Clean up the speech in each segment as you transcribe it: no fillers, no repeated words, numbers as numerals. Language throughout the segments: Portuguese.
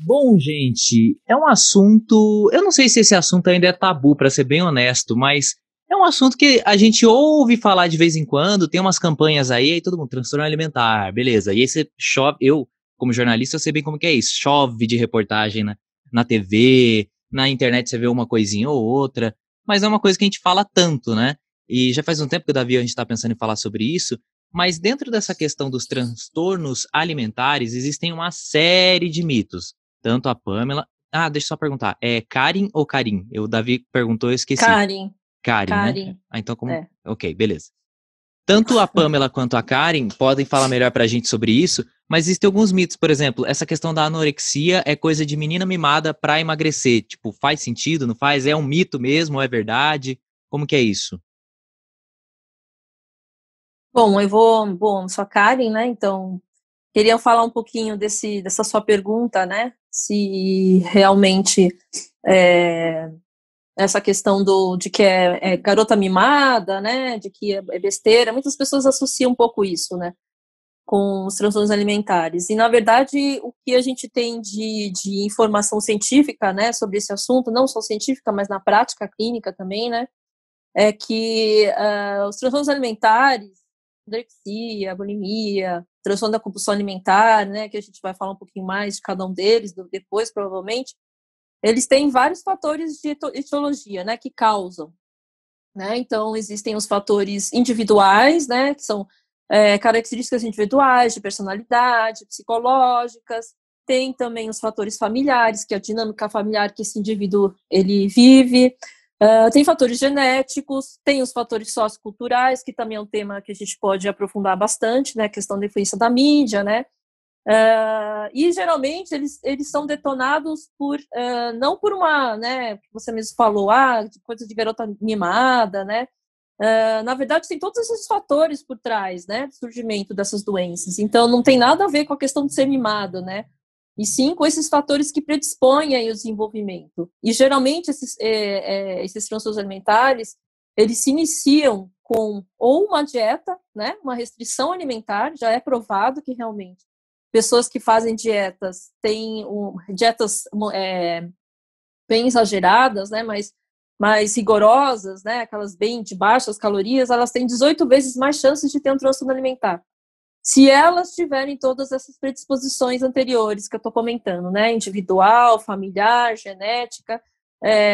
Bom, gente, é um assunto. Eu não sei se esse assunto ainda é tabu, pra ser bem honesto, mas é um assunto que a gente ouve falar de vez em quando, tem umas campanhas aí todo mundo, transtorno alimentar, beleza. E aí você chove, eu, como jornalista, eu sei bem como que é isso. Chove de reportagem na TV, na internet você vê uma coisinha ou outra, mas é uma coisa que a gente fala tanto, né? E já faz um tempo que o Davi a gente tá pensando em falar sobre isso, mas dentro dessa questão dos transtornos alimentares, existem uma série de mitos. Tanto a Pamela. Ah, deixa eu só perguntar. É Karen ou Karim? O Davi perguntou, eu esqueci. Karen, Karen, né? Karen, Ah, então como. é. Ok, beleza. Tanto a Pamela quanto a Karen podem falar melhor pra gente sobre isso, mas existem alguns mitos, por exemplo, essa questão da anorexia é coisa de menina mimada pra emagrecer. Tipo, faz sentido, não faz? É um mito mesmo, ou é verdade? Como que é isso? Bom, sou a Karen, né? Então, queria falar um pouquinho dessa sua pergunta, né? Se realmente é, essa questão de que é garota mimada, né? De que é besteira. Muitas pessoas associam um pouco isso, né? Com os transtornos alimentares. E, na verdade, o que a gente tem de informação científica, né? Sobre esse assunto, não só científica, mas na prática clínica também, né? É que os transtornos alimentares, anorexia, bulimia, transtorno da compulsão alimentar, né, que a gente vai falar um pouquinho mais de cada um deles depois, provavelmente, eles têm vários fatores de etiologia, né, que causam, né, então existem os fatores individuais, né, que são características individuais, de personalidade, psicológicas, tem também os fatores familiares, que é a dinâmica familiar que esse indivíduo ele vive, tem fatores genéticos, tem os fatores socioculturais, que também é um tema que a gente pode aprofundar bastante, né, a questão da influência da mídia, né, e geralmente eles são detonados por, não por uma, né, que você mesmo falou, de coisa de garota mimada, né, na verdade tem todos esses fatores por trás, né, do surgimento dessas doenças, então não tem nada a ver com a questão de ser mimado, né, e sim com esses fatores que predispõem aí o desenvolvimento. E geralmente esses transtornos alimentares, eles se iniciam com ou uma dieta, né, uma restrição alimentar, já é provado que realmente pessoas que fazem dietas têm dietas bem exageradas, né, mais rigorosas, né, aquelas bem de baixas calorias, elas têm 18 vezes mais chances de ter um transtorno alimentar. Se elas tiverem todas essas predisposições anteriores que eu estou comentando, né, individual, familiar, genética,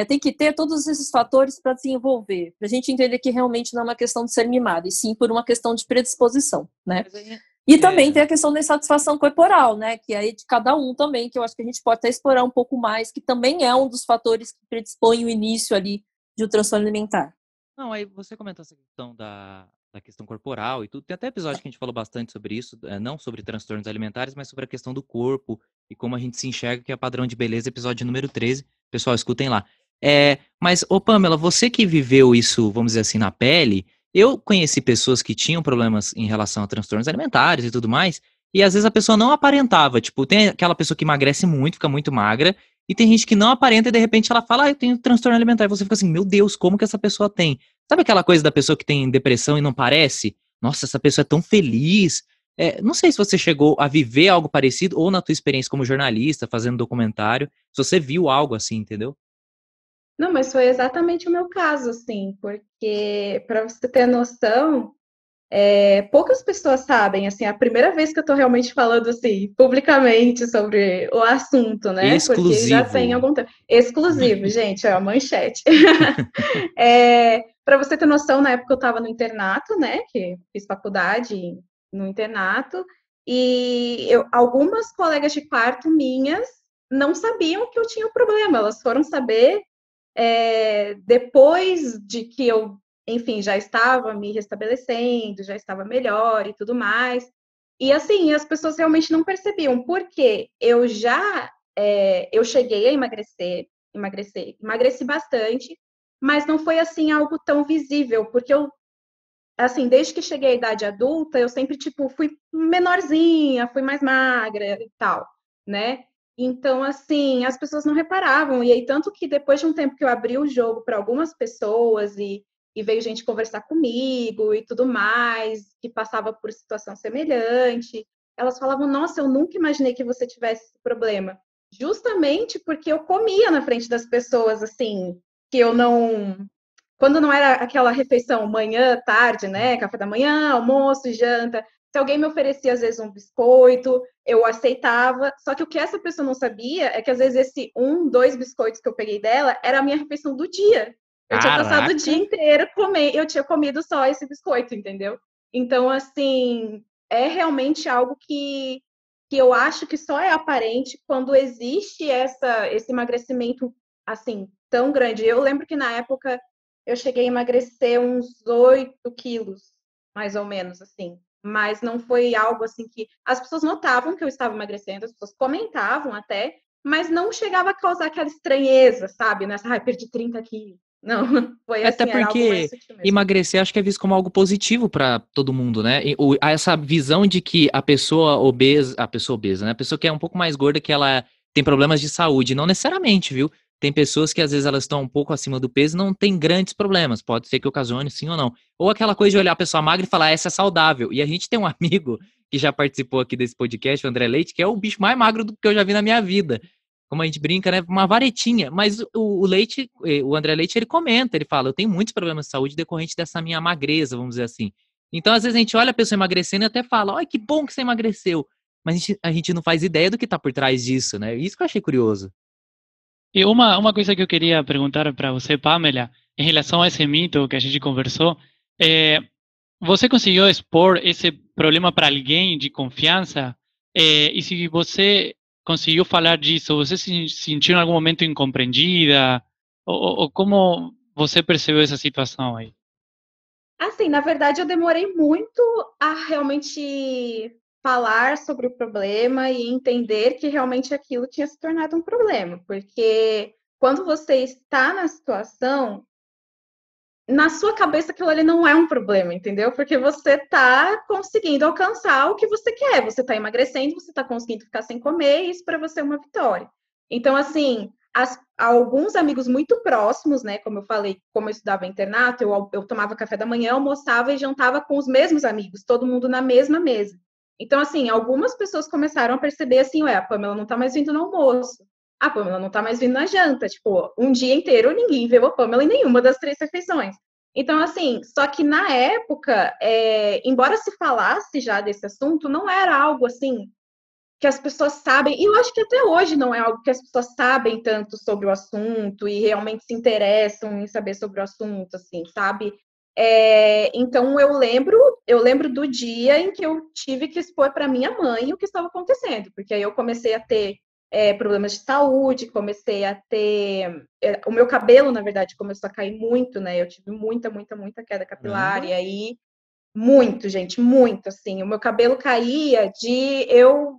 tem que ter todos esses fatores para desenvolver, para a gente entender que realmente não é uma questão de ser mimado, e sim por uma questão de predisposição, né. Mas aí, E também é, tem a questão da insatisfação corporal, né, que é de cada um também, que eu acho que a gente pode até explorar um pouco mais, que também é um dos fatores que predispõe o início ali de um transtorno alimentar. Não, aí você comentou essa questão da questão corporal e tudo. Tem até episódio que a gente falou bastante sobre isso, não sobre transtornos alimentares, mas sobre a questão do corpo e como a gente se enxerga, que é padrão de beleza, episódio número 13. Pessoal, escutem lá. Mas, ô Pamela, você que viveu isso, vamos dizer assim, na pele, eu conheci pessoas que tinham problemas em relação a transtornos alimentares e tudo mais, e às vezes a pessoa não aparentava. Tipo, tem aquela pessoa que emagrece muito, fica muito magra, e tem gente que não aparenta e de repente ela fala, eu tenho transtorno alimentar. E você fica assim, meu Deus, como que essa pessoa tem? Sabe aquela coisa da pessoa que tem depressão e não parece? Nossa, essa pessoa é tão feliz. Não sei se você chegou a viver algo parecido ou na tua experiência como jornalista, fazendo documentário, se você viu algo assim, entendeu? Não, mas foi exatamente o meu caso, assim, porque, para você ter noção, poucas pessoas sabem, assim, é a primeira vez que eu tô realmente falando, assim, publicamente sobre o assunto, né? Porque já tem Exclusivo. algum tempo. Exclusivo, gente, é a manchete. Para você ter noção, na época eu estava no internato, né? Que fiz faculdade no internato, e algumas colegas de quarto minhas não sabiam que eu tinha o problema, elas foram saber depois de que eu, enfim, já estava me restabelecendo, já estava melhor e tudo mais. E assim, as pessoas realmente não percebiam, porque eu cheguei a emagreci bastante, mas não foi assim algo tão visível, porque eu, assim, desde que cheguei à idade adulta, eu sempre, tipo, fui menorzinha, fui mais magra e tal, né? Então, assim, as pessoas não reparavam. E aí, tanto que depois de um tempo que eu abri o jogo para algumas pessoas e veio gente conversar comigo e tudo mais, que passava por situação semelhante, elas falavam, nossa, eu nunca imaginei que você tivesse esse problema. justamente porque eu comia na frente das pessoas, assim, que eu não... Quando não era aquela refeição manhã, tarde, né? Café da manhã, almoço, janta. Se alguém me oferecia, às vezes, um biscoito, eu aceitava. Só que o que essa pessoa não sabia é que, às vezes, esse 2 biscoitos que eu peguei dela era a minha refeição do dia. Eu tinha passado o dia Caraca! inteiro eu tinha comido só esse biscoito, entendeu? Então, assim, é realmente algo que eu acho que só é aparente quando existe esse emagrecimento, assim, tão grande. Eu lembro que, na época, eu cheguei a emagrecer uns 8 quilos, mais ou menos, assim. Mas não foi algo assim que... As pessoas notavam que eu estava emagrecendo, as pessoas comentavam até, mas não chegava a causar aquela estranheza, sabe? Nessa, perdi 30 quilos. Não, foi Até assim, era algo mais porque sutil mesmo. emagrecer acho que é visto como algo positivo pra todo mundo, né? Essa visão de que a pessoa obesa, né? A pessoa que é um pouco mais gorda, que ela tem problemas de saúde, não necessariamente, viu? Tem pessoas que às vezes elas estão um pouco acima do peso e não tem grandes problemas, pode ser que ocasione sim ou não. Ou aquela coisa de olhar a pessoa magra e falar, essa é saudável. E a gente tem um amigo que já participou aqui desse podcast, o André Leite, que é o bicho mais magro do que eu já vi na minha vida. Como a gente brinca, né? Uma varetinha. Mas o Leite, o André Leite, ele comenta, ele fala, eu tenho muitos problemas de saúde decorrente dessa minha magreza, vamos dizer assim. Então, às vezes, a gente olha a pessoa emagrecendo e até fala, olha, que bom que você emagreceu. Mas a gente não faz ideia do que tá por trás disso, né? Isso que eu achei curioso. E uma coisa que eu queria perguntar para você, Pamela, em relação a esse mito que a gente conversou, é, você conseguiu expor esse problema para alguém de confiança? E se você conseguiu falar disso, você se sentiu em algum momento incompreendida? Ou como você percebeu essa situação aí? Assim, na verdade, eu demorei muito a realmente falar sobre o problema e entender que realmente aquilo tinha se tornado um problema, porque quando você está na situação, na sua cabeça aquilo ali não é um problema, entendeu? Porque você está conseguindo alcançar o que você quer, você está emagrecendo, você está conseguindo ficar sem comer, e isso para você é uma vitória. Então, assim, alguns amigos muito próximos, né? Como eu falei, como eu estudava em internato, eu tomava café da manhã, almoçava e jantava com os mesmos amigos, todo mundo na mesma mesa. Então, assim, algumas pessoas começaram a perceber assim, ué, a Pamela não tá mais vindo no almoço. A Pamela não tá mais vindo na janta. Tipo, um dia inteiro ninguém viu a Pamela em nenhuma das 3 refeições. Então, assim, só que na época, embora se falasse já desse assunto, não era algo assim que as pessoas sabem, e eu acho que até hoje não é algo que as pessoas sabem tanto sobre o assunto e realmente se interessam em saber sobre o assunto, assim, sabe? Então eu lembro do dia em que eu tive que expor para minha mãe o que estava acontecendo, porque aí eu comecei a ter problemas de saúde, comecei a ter o meu cabelo, na verdade, começou a cair muito, né? Eu tive muita, muita, muita queda capilar, Caramba. e aí muito, gente, muito, assim, o meu cabelo caía de eu...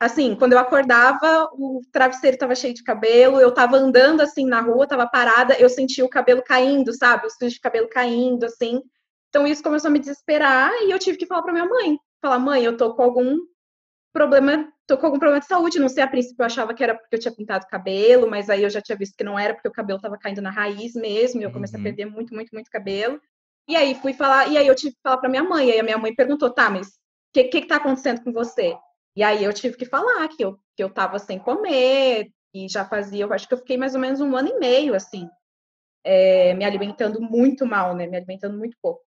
Assim, quando eu acordava, o travesseiro estava cheio de cabelo, eu estava andando assim na rua, estava parada, eu sentia o cabelo caindo, sabe? Os fios de cabelo caindo, assim. Então isso começou a me desesperar e eu tive que falar para minha mãe. Falar, mãe, eu tô com algum problema de saúde. Não sei, a princípio eu achava que era porque eu tinha pintado o cabelo, mas aí eu já tinha visto que não era, porque o cabelo estava caindo na raiz mesmo, e eu comecei a Uhum. perder muito, muito, muito cabelo. E aí fui falar, e aí eu tive que falar para minha mãe, e aí a minha mãe perguntou, tá, mas o que tá acontecendo com você? E aí eu tive que falar que eu tava sem comer, e já fazia, eu acho que eu fiquei mais ou menos 1 ano e meio, assim, me alimentando muito mal, né? Me alimentando muito pouco.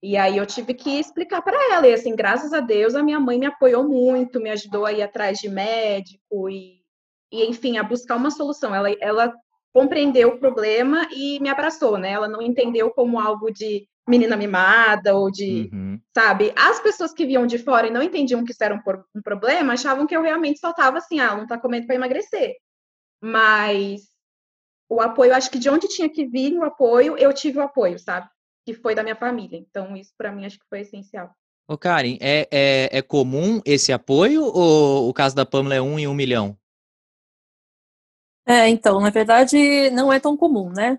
E aí eu tive que explicar para ela, e assim, graças a Deus, a minha mãe me apoiou muito, me ajudou a ir atrás de médico e enfim, a buscar uma solução. Ela compreendeu o problema e me abraçou, né? Ela não entendeu como algo de menina mimada ou de, Uhum. sabe? As pessoas que viam de fora e não entendiam que isso era um problema, achavam que eu realmente só tava assim, não tá comendo para emagrecer. Mas o apoio, acho que de onde tinha que vir o apoio, eu tive o apoio, sabe? Que foi da minha família. Então, isso para mim acho que foi essencial. Ô, Karen, é comum esse apoio ou o caso da Pamela é 1 em 1 milhão? Então, na verdade, não é tão comum, né?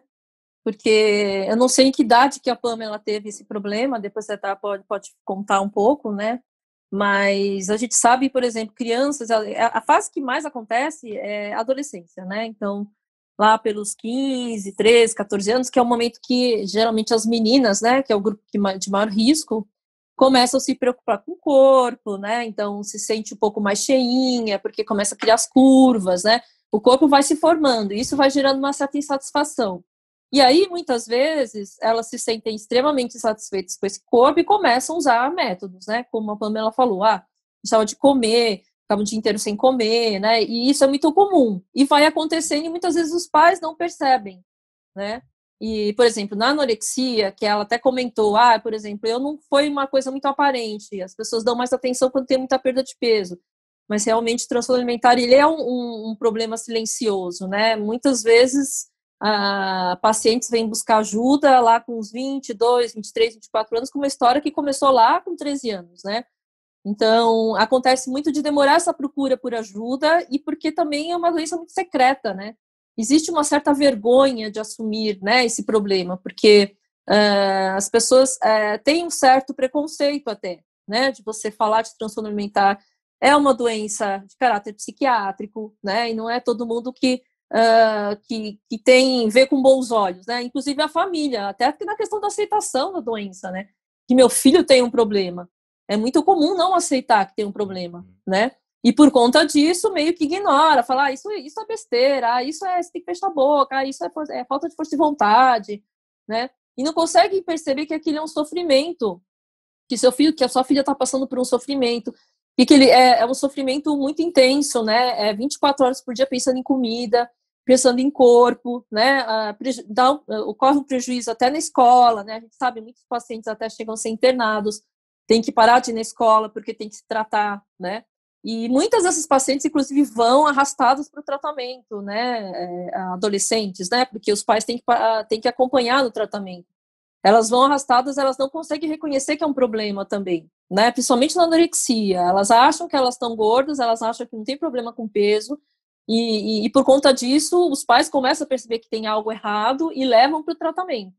Porque eu não sei em que idade que a Pamela teve esse problema, depois você pode contar um pouco, né? Mas a gente sabe, por exemplo, crianças, a fase que mais acontece é a adolescência, né? Então, lá pelos 15, 13, 14 anos, que é o momento que geralmente as meninas, né, que é o grupo de maior risco, começam a se preocupar com o corpo, né? Então se sente um pouco mais cheinha, porque começa a criar as curvas, né? O corpo vai se formando, e isso vai gerando uma certa insatisfação. E aí, muitas vezes, elas se sentem extremamente insatisfeitas com esse corpo e começam a usar métodos, né? Como a Pamela falou, precisava de comer, ficava o dia inteiro sem comer, né? E isso é muito comum. E vai acontecendo e muitas vezes os pais não percebem, né? E, por exemplo, na anorexia, que ela até comentou, por exemplo, eu não foi uma coisa muito aparente, as pessoas dão mais atenção quando tem muita perda de peso, mas realmente o transtorno alimentar, ele é um problema silencioso, né? Muitas vezes, pacientes vêm buscar ajuda lá com uns 22, 23, 24 anos, com uma história que começou lá com 13 anos, né? Então, acontece muito de demorar essa procura por ajuda e porque também é uma doença muito secreta, né? Existe uma certa vergonha de assumir, né, esse problema, porque as pessoas têm um certo preconceito até, né, de você falar de transtorno alimentar. É uma doença de caráter psiquiátrico, né, e não é todo mundo que vê com bons olhos, né, inclusive a família, até na questão da aceitação da doença, né, que meu filho tem um problema. É muito comum não aceitar que tem um problema, né? E por conta disso, meio que ignora, fala, isso é besteira, você tem que fechar a boca, isso é falta de força de vontade, né? E não consegue perceber que aquilo é um sofrimento, que a sua filha está passando por um sofrimento, e que ele é um sofrimento muito intenso, né? 24 horas por dia pensando em comida, pensando em corpo, né? Ocorre um prejuízo até na escola, né? A gente sabe, muitos pacientes até chegam a ser internados, tem que parar de ir na escola porque tem que se tratar, né? E muitas dessas pacientes, inclusive, vão arrastadas para o tratamento, né? Adolescentes, né? Porque os pais têm que acompanhar no tratamento. Elas vão arrastadas, elas não conseguem reconhecer que é um problema também, né? Principalmente na anorexia. Elas acham que elas estão gordas, elas acham que não tem problema com peso, e por conta disso, os pais começam a perceber que tem algo errado e levam para o tratamento.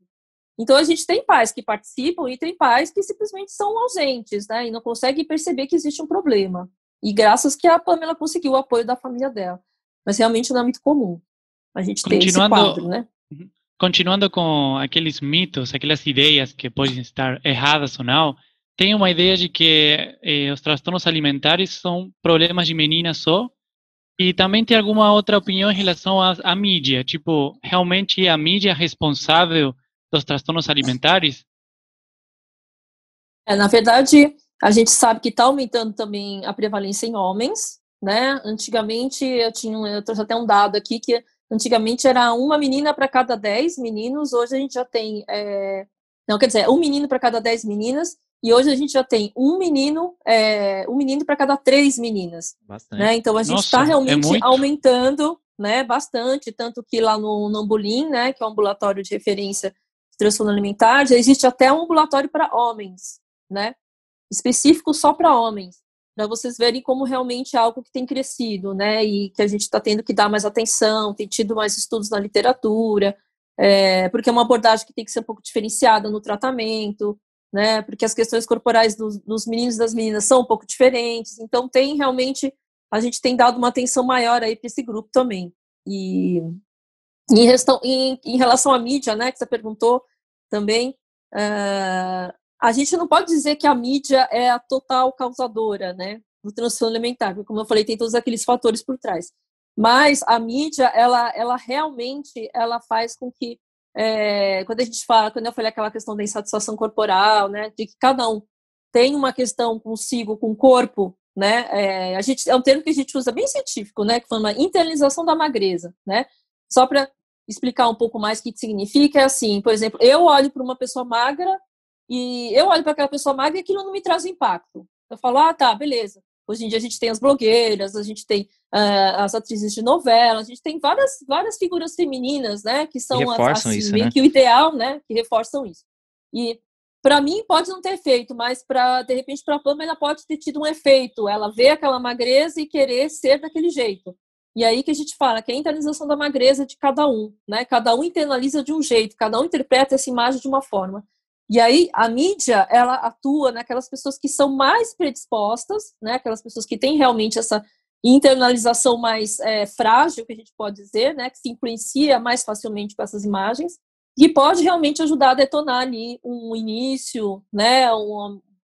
Então, a gente tem pais que participam e tem pais que simplesmente são ausentes, né? E não conseguem perceber que existe um problema. E graças que a Pamela conseguiu o apoio da família dela. Mas realmente não é muito comum a gente ter esse quadro, né? Continuando com aqueles mitos, aquelas ideias que podem estar erradas ou não, tem uma ideia de que os transtornos alimentares são problemas de meninas só, e também tem alguma outra opinião em relação à mídia, tipo, realmente a mídia é responsável dos transtornos alimentares? Na verdade, a gente sabe que está aumentando também a prevalência em homens, né? Antigamente, eu trouxe até um dado aqui, que antigamente era uma menina para cada 10 meninos, hoje a gente já tem, um menino para cada 10 meninas, e hoje a gente já tem um menino para cada 3 meninas. Bastante. Né? Então, a gente está realmente aumentando, né, bastante, tanto que lá no Ambulim, né, que é um ambulatório de referência de transtorno alimentar, já existe até um ambulatório para homens, né, específico só para homens, para vocês verem como realmente é algo que tem crescido, né, e que a gente está tendo que dar mais atenção, tem tido mais estudos na literatura, porque é uma abordagem que tem que ser um pouco diferenciada no tratamento, né, porque as questões corporais dos meninos e das meninas são um pouco diferentes, então a gente tem dado uma atenção maior aí para esse grupo também. E em relação à mídia, né, que você perguntou também, a gente não pode dizer que a mídia é a total causadora, né, do transtorno alimentar, porque, como eu falei, tem todos aqueles fatores por trás. Mas a mídia, ela realmente, ela faz com que, quando eu falei aquela questão da insatisfação corporal, né, de que cada um tem uma questão consigo, com o corpo, né, é um termo que a gente usa bem científico, né, que chama internalização da magreza, né, só para explicar um pouco mais o que significa, é assim, por exemplo, eu olho para uma pessoa magra e eu olho para aquela pessoa magra e aquilo não me traz impacto. Eu falo, tá, beleza. Hoje em dia a gente tem as blogueiras, a gente tem as atrizes de novela, a gente tem várias figuras femininas, né, que são reforçam isso, meio né? que o ideal, né, que reforçam isso. E para mim pode não ter efeito, mas de repente para a Pamela pode ter tido um efeito. Ela vê aquela magreza e querer ser daquele jeito. E aí que a gente fala que é a internalização da magreza de cada um, né? Cada um internaliza de um jeito, cada um interpreta essa imagem de uma forma. E aí a mídia, ela atua naquelas pessoas que são mais predispostas, né? Aquelas pessoas que têm realmente essa internalização mais frágil, que a gente pode dizer, né? Que se influencia mais facilmente com essas imagens, e pode realmente ajudar a detonar ali um início, né?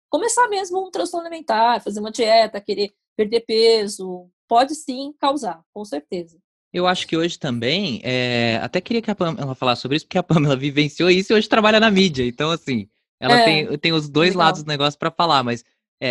começar mesmo um transtorno alimentar, fazer uma dieta, querer perder peso, pode sim causar, com certeza. Eu acho que hoje também, até queria que a Pamela falasse sobre isso, porque a Pamela vivenciou isso e hoje trabalha na mídia. Então, assim, ela tem os dois legal. lados do negócio para falar, mas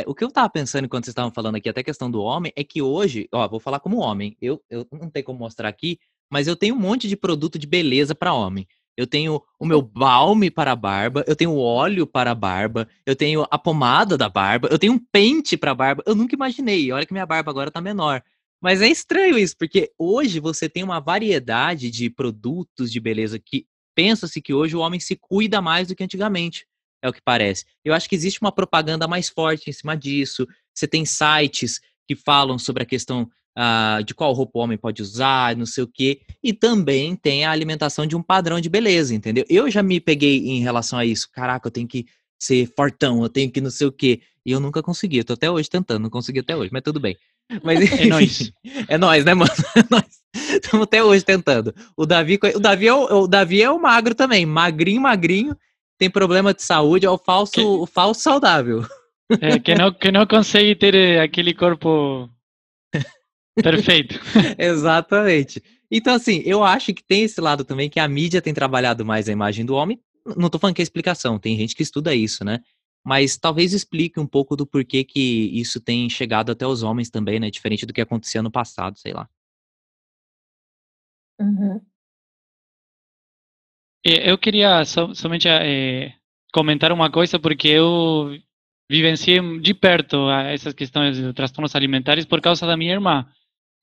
o que eu tava pensando enquanto vocês estavam falando aqui, até a questão do homem, é que hoje, ó, vou falar como homem, eu não tenho como mostrar aqui, mas eu tenho um monte de produto de beleza para homem. Eu tenho o meu balme para a barba, eu tenho óleo para a barba, eu tenho a pomada da barba, eu tenho um pente para a barba. Eu nunca imaginei. Olha que minha barba agora tá menor. Mas é estranho isso, porque hoje você tem uma variedade de produtos de beleza que pensa-se que hoje o homem se cuida mais do que antigamente, é o que parece. Eu acho que existe uma propaganda mais forte em cima disso. Você tem sites que falam sobre a questão de qual roupa o homem pode usar, não sei o quê. E também tem a alimentação de um padrão de beleza, entendeu? Eu já me peguei em relação a isso. Caraca, eu tenho que ser fortão, eu tenho que não sei o quê. E eu nunca consegui. Eu tô até hoje tentando, não consegui até hoje, mas tudo bem. Mas, É nóis. É nóis, né, mano? É nóis. Estamos até hoje tentando. O Davi é o magro também. Magrinho, magrinho. Tem problema de saúde. É o falso saudável. Que não consegue ter aquele corpo perfeito. Exatamente. Então, assim, eu acho que tem esse lado também que a mídia tem trabalhado mais a imagem do homem. Não tô falando que é explicação. Tem gente que estuda isso, né? Mas talvez explique um pouco do porquê que isso tem chegado até os homens também, né? Diferente do que acontecia no passado, sei lá. Uhum. Eu queria somente comentar uma coisa, porque eu vivenciei de perto essas questões de transtornos alimentares por causa da minha irmã.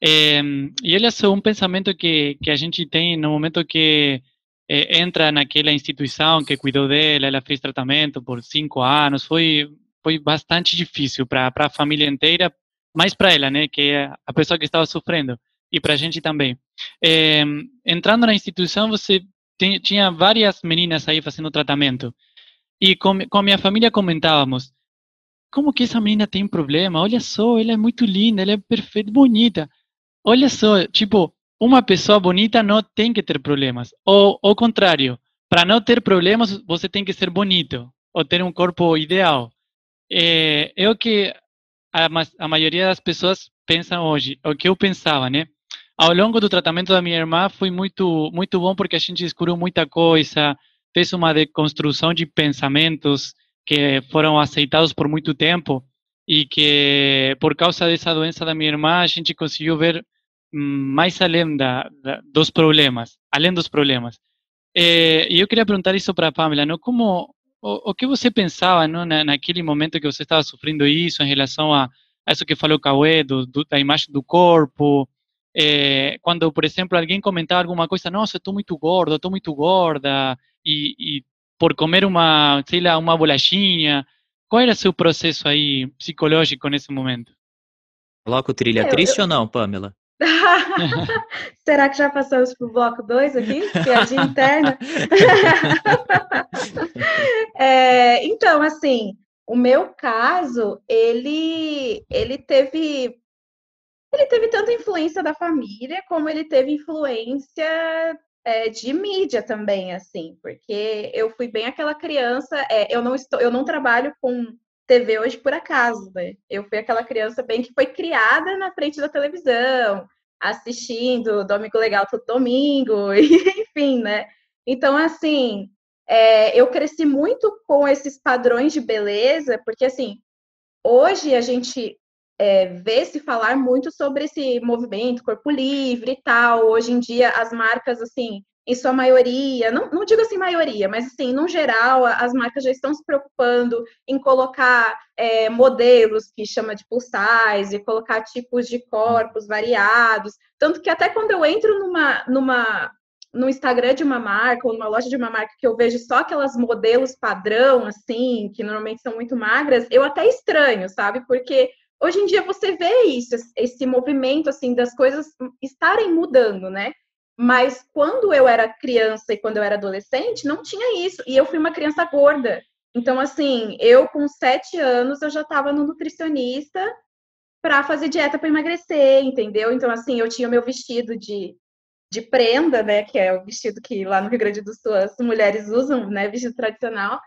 E ele é um pensamento que a gente tem no momento que entra naquela instituição que cuidou dela, ela fez tratamento por 5 anos, foi bastante difícil para a família inteira, mais para ela, né, que é a pessoa que estava sofrendo, e para a gente também. Entrando na instituição, você tinha várias meninas aí fazendo tratamento, e com a minha família comentávamos, como que essa menina tem problema? Olha só, ela é muito linda, ela é perfeita, bonita. Olha só, tipo, uma pessoa bonita não tem que ter problemas. Ou ao contrário, para não ter problemas, você tem que ser bonito, ou ter um corpo ideal. É o que a maioria das pessoas pensam hoje, o que eu pensava, né? Ao longo do tratamento da minha irmã foi muito bom porque a gente descobriu muita coisa, fez uma deconstrução de pensamentos que foram aceitados por muito tempo e que por causa dessa doença da minha irmã a gente conseguiu ver mais além dos problemas, além dos problemas. E eu queria perguntar isso para a Pamela, não? Como o que você pensava, não, naquele momento que você estava sofrendo isso em relação a isso que falou o Cauê, da imagem do corpo, quando, por exemplo, alguém comentava alguma coisa, nossa, estou muito gordo, estou muito gorda, e por comer uma, sei lá, uma bolachinha, qual era o seu processo aí psicológico nesse momento? Coloca o trilha triste ou não, Pamela? Será que já passamos para o bloco 2 aqui? Piadinha interna? Então, assim, o meu caso, ele teve tanta influência da família, como ele teve influência de mídia também, assim, porque eu fui bem aquela criança, eu não trabalho com TV hoje por acaso, né? Eu fui aquela criança bem que foi criada na frente da televisão, assistindo Domingo Legal todo domingo, enfim, né? Então, assim, eu cresci muito com esses padrões de beleza, porque, assim, hoje a gente vê se falar muito sobre esse movimento corpo livre e tal. Hoje em dia, as marcas, assim, em sua maioria, não digo assim maioria, mas assim, no geral, as marcas já estão se preocupando em colocar modelos que chama de plus size, colocar tipos de corpos variados. Tanto que até quando eu entro no Instagram de uma marca ou numa loja de uma marca que eu vejo só aquelas modelos padrão, assim, que normalmente são muito magras, eu até estranho, sabe? Porque hoje em dia você vê isso, esse movimento, assim, das coisas estarem mudando, né? Mas quando eu era criança e quando eu era adolescente, não tinha isso. E eu fui uma criança gorda. Então, assim, eu com 7 anos, eu já estava no nutricionista para fazer dieta para emagrecer, entendeu? Então, assim, eu tinha o meu vestido de prenda, né, que é o vestido que lá no Rio Grande do Sul as mulheres usam, né, vestido tradicional.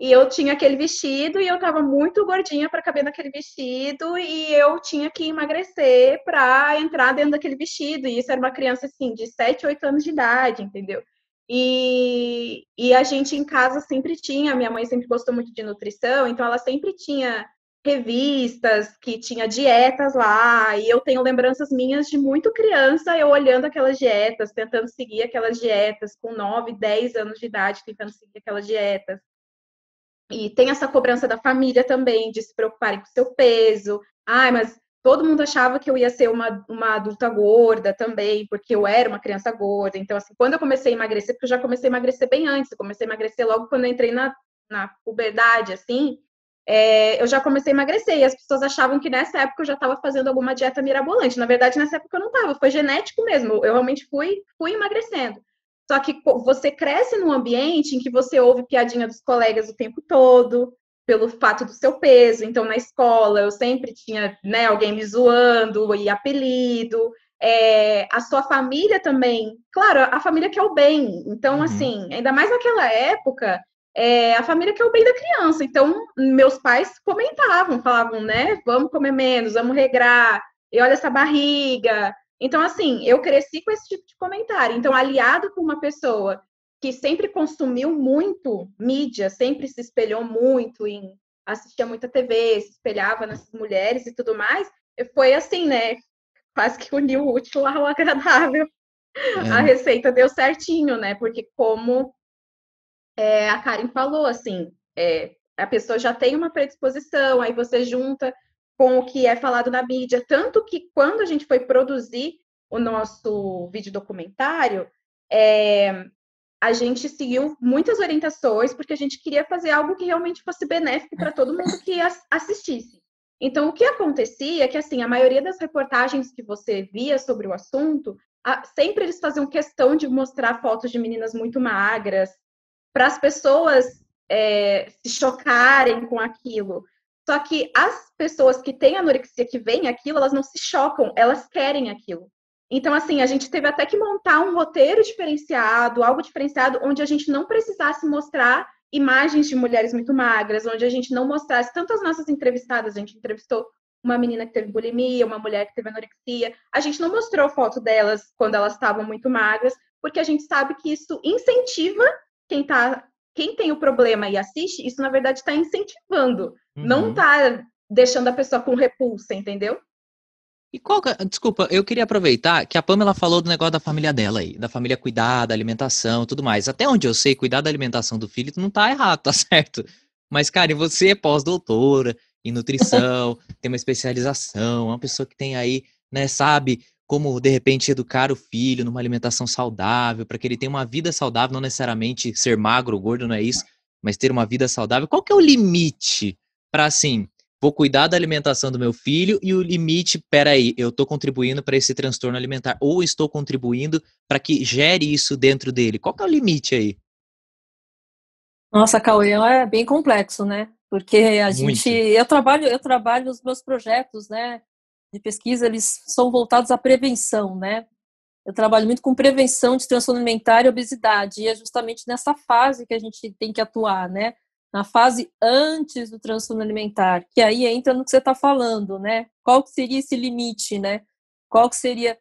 E eu tinha aquele vestido e eu tava muito gordinha para caber naquele vestido e eu tinha que emagrecer para entrar dentro daquele vestido. E isso era uma criança, assim, de 7, 8 anos de idade, entendeu? E a gente em casa sempre tinha, minha mãe sempre gostou muito de nutrição, então ela sempre tinha revistas que tinha dietas lá, e eu tenho lembranças minhas de muito criança, eu olhando aquelas dietas, tentando seguir aquelas dietas, com 9, 10 anos de idade, tentando seguir aquelas dietas. E tem essa cobrança da família também, de se preocuparem com o seu peso. Ai, mas todo mundo achava que eu ia ser uma adulta gorda também, porque eu era uma criança gorda. Então, assim, quando eu comecei a emagrecer, porque eu já comecei a emagrecer bem antes, eu comecei a emagrecer logo quando eu entrei na puberdade, assim, eu já comecei a emagrecer. E as pessoas achavam que nessa época eu já estava fazendo alguma dieta mirabolante. Na verdade, nessa época eu não estava, foi genético mesmo. Eu realmente fui emagrecendo. Só que você cresce num ambiente em que você ouve piadinha dos colegas o tempo todo, pelo fato do seu peso. Então, na escola, eu sempre tinha, né, alguém me zoando e apelido. A sua família também. Claro, a família quer o bem. Então, assim, ainda mais naquela época, a família quer o bem da criança. Então, meus pais comentavam, falavam, né, vamos comer menos, vamos regrar, e olha essa barriga. Então, assim, eu cresci com esse tipo de comentário. Então, aliado com uma pessoa que sempre consumiu muito mídia, sempre se espelhou muito em assistia muita TV, se espelhava nessas mulheres e tudo mais, foi assim, né? Quase que uniu o útil ao agradável. A receita deu certinho, né? Porque como a Karen falou, assim, a pessoa já tem uma predisposição, aí você junta com o que é falado na mídia, tanto que quando a gente foi produzir o nosso vídeo documentário, a gente seguiu muitas orientações, porque a gente queria fazer algo que realmente fosse benéfico para todo mundo que assistisse. Então, o que acontecia é que, assim, a maioria das reportagens que você via sobre o assunto, sempre eles faziam questão de mostrar fotos de meninas muito magras, para as pessoas se chocarem com aquilo. Só que as pessoas que têm anorexia, que veem aquilo, elas não se chocam, elas querem aquilo. Então, assim, a gente teve até que montar um roteiro diferenciado, algo diferenciado, onde a gente não precisasse mostrar imagens de mulheres muito magras, onde a gente não mostrasse tantas nossas entrevistadas. A gente entrevistou uma menina que teve bulimia, uma mulher que teve anorexia. A gente não mostrou foto delas quando elas estavam muito magras, porque a gente sabe que isso incentiva quem tem o problema e assiste, isso na verdade está incentivando, não está deixando a pessoa com repulsa, entendeu? E desculpa, eu queria aproveitar que a Pamela falou do negócio da família dela aí, da família cuidar da alimentação, tudo mais. Até onde eu sei, cuidar da alimentação do filho não tá errado, tá certo? Mas, Karen, você é pós-doutora em nutrição, tem uma especialização, é uma pessoa que tem aí, né, sabe como, de repente, educar o filho numa alimentação saudável, para que ele tenha uma vida saudável, não necessariamente ser magro ou gordo, não é isso, mas ter uma vida saudável. Qual que é o limite para, assim, vou cuidar da alimentação do meu filho e o limite, peraí, eu estou contribuindo para esse transtorno alimentar, ou estou contribuindo para que gere isso dentro dele? Qual que é o limite aí? Nossa, Cauê, é bem complexo, né? Porque eu trabalho os meus projetos, né, de pesquisa, eles são voltados à prevenção, né? Eu trabalho muito com prevenção de transtorno alimentar e obesidade, e é justamente nessa fase que a gente tem que atuar, né? Na fase antes do transtorno alimentar, que aí entra no que você está falando, né? Qual que seria esse limite, né? Qual que seria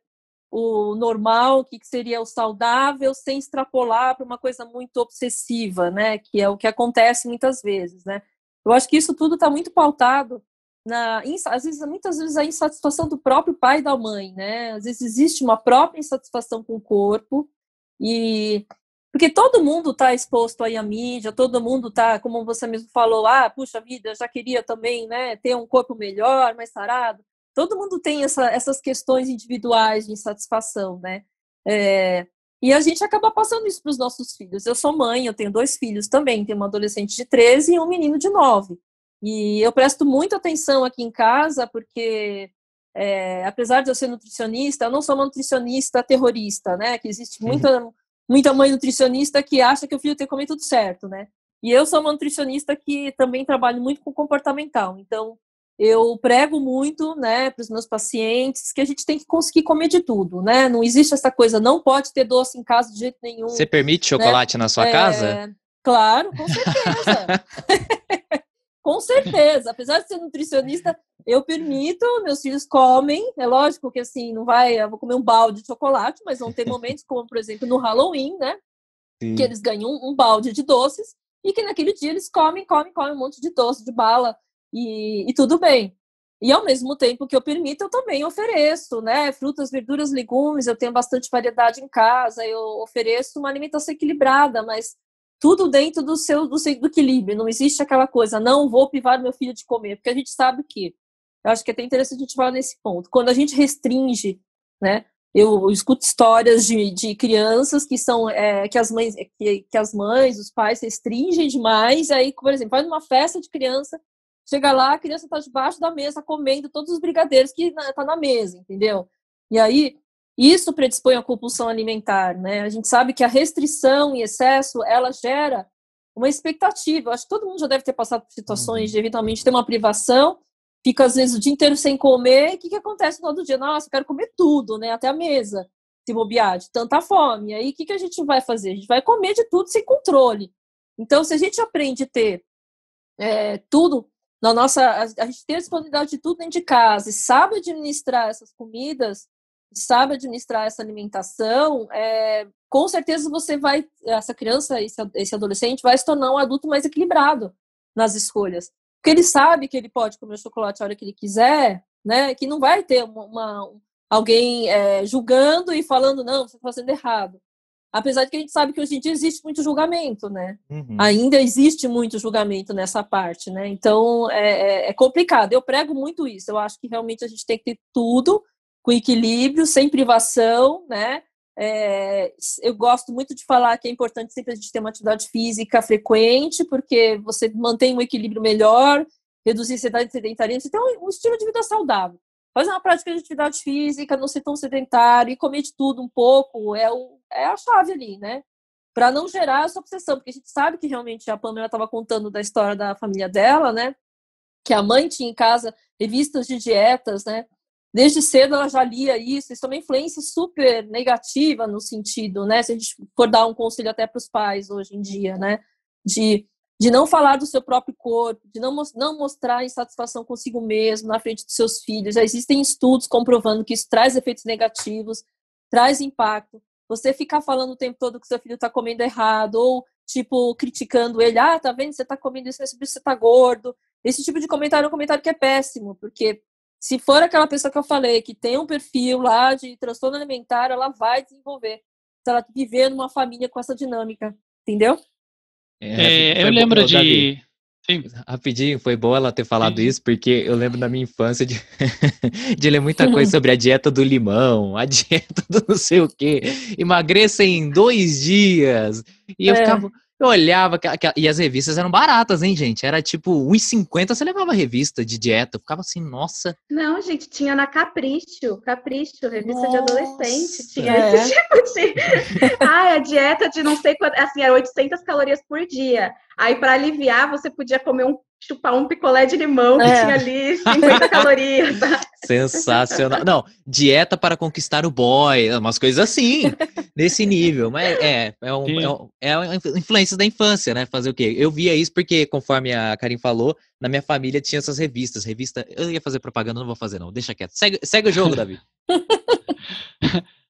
o normal, o que seria o saudável, sem extrapolar para uma coisa muito obsessiva, né? Que é o que acontece muitas vezes, né? Eu acho que isso tudo está muito pautado muitas vezes a insatisfação do próprio pai e da mãe, né? Às vezes existe uma própria insatisfação com o corpo porque todo mundo está exposto aí à mídia, todo mundo está, como você mesmo falou, puxa vida, eu já queria também, né, ter um corpo melhor, mais sarado. Todo mundo tem essas questões individuais de insatisfação, né? E a gente acaba passando isso para os nossos filhos. Eu sou mãe, eu tenho 2 filhos também, tenho uma adolescente de 13 e um menino de 9. E eu presto muita atenção aqui em casa, porque apesar de eu ser nutricionista, eu não sou uma nutricionista terrorista, né? Que existe muita mãe nutricionista que acha que o filho tem que comer tudo certo, né? E eu sou uma nutricionista que também trabalho muito com comportamental. Então, eu prego muito, né, para os meus pacientes que a gente tem que conseguir comer de tudo, né? Não existe essa coisa, não pode ter doce em casa de jeito nenhum. Você permite chocolate na sua casa? Claro, com certeza. Com certeza. Apesar de ser nutricionista, eu permito, meus filhos comem. É lógico que assim, não vai, eu vou comer um balde de chocolate, mas vão ter momentos como, por exemplo, no Halloween, né? Sim. Que eles ganham um balde de doces e que naquele dia eles comem um monte de doce, de bala e tudo bem. E ao mesmo tempo que eu permito, eu também ofereço, né? Frutas, verduras, legumes, eu tenho bastante variedade em casa, eu ofereço uma alimentação equilibrada, mas tudo dentro do equilíbrio. Não existe aquela coisa, não vou privar meu filho de comer, porque a gente sabe que, eu acho que é até interessante a gente falar nesse ponto, quando a gente restringe, né? Eu escuto histórias de crianças que são que as mães, os pais restringem demais, aí, por exemplo, vai numa festa de criança, chega lá, a criança está debaixo da mesa comendo todos os brigadeiros que tá na mesa, entendeu? E aí, isso predispõe à compulsão alimentar, né? A gente sabe que a restrição em excesso, ela gera uma expectativa. Eu acho que todo mundo já deve ter passado por situações de, eventualmente, ter uma privação, fica, às vezes, o dia inteiro sem comer, e o que acontece no outro dia? Nossa, eu quero comer tudo, né? Até a mesa, se bobear, de tanta fome. E aí, o que a gente vai fazer? A gente vai comer de tudo sem controle. Então, se a gente aprende a ter tudo na nossa... A gente tem a disponibilidade de tudo dentro de casa e sabe administrar essas comidas, sabe administrar essa alimentação, com certeza essa criança, esse adolescente vai se tornar um adulto mais equilibrado nas escolhas. Porque ele sabe que ele pode comer chocolate a hora que ele quiser, né? Que não vai ter alguém julgando e falando, não, você está fazendo errado. Apesar de que a gente sabe que hoje em dia existe muito julgamento, né? Ainda existe muito julgamento nessa parte, né? Então, é complicado. Eu prego muito isso. Eu acho que realmente a gente tem que ter tudo com equilíbrio, sem privação, né? Eu gosto muito de falar que é importante sempre a gente ter uma atividade física frequente, porque você mantém um equilíbrio melhor, reduzir sedentarismo, você tem um estilo de vida saudável. Fazer uma prática de atividade física, não ser tão sedentário e comer de tudo um pouco é a chave ali, né? Para não gerar essa obsessão, porque a gente sabe que realmente a Pamela estava contando da história da família dela, né? Que a mãe tinha em casa revistas de dietas, né? Desde cedo ela já lia isso é uma influência super negativa no sentido, né? Se a gente for dar um conselho até para os pais hoje em dia, né? De não falar do seu próprio corpo, de não mostrar insatisfação consigo mesmo na frente dos seus filhos. Já existem estudos comprovando que isso traz efeitos negativos, traz impacto. Você ficar falando o tempo todo que seu filho está comendo errado, ou, tipo, criticando ele, tá vendo, você está comendo isso, mas você está gordo. Esse tipo de comentário é um comentário que é péssimo, porque se for aquela pessoa que eu falei, que tem um perfil lá de transtorno alimentar, ela vai desenvolver. Se ela viver numa família com essa dinâmica, entendeu? Eu lembro de... Sim. Rapidinho, foi bom ela ter falado isso, porque eu lembro da minha infância de ler muita coisa sobre a dieta do limão, a dieta do não sei o quê, emagreça em 2 dias, e eu olhava, e as revistas eram baratas, hein, gente? Era tipo R$1,50, você levava a revista de dieta, eu ficava assim, nossa. Não, gente, tinha na Capricho, revista de adolescente, tinha esse tipo de... a dieta de não sei quanto, assim, era 800 calorias por dia. Aí, para aliviar, você podia chupar um picolé de limão, que tinha ali 50 calorias. Tá? Sensacional. Não, dieta para conquistar o boy, umas coisas assim, nesse nível. Mas é influência da infância, né? Fazer o quê? Eu via isso porque, conforme a Karin falou, na minha família tinha essas revistas. Eu ia fazer propaganda, não vou fazer não, deixa quieto. Segue o jogo, Davi.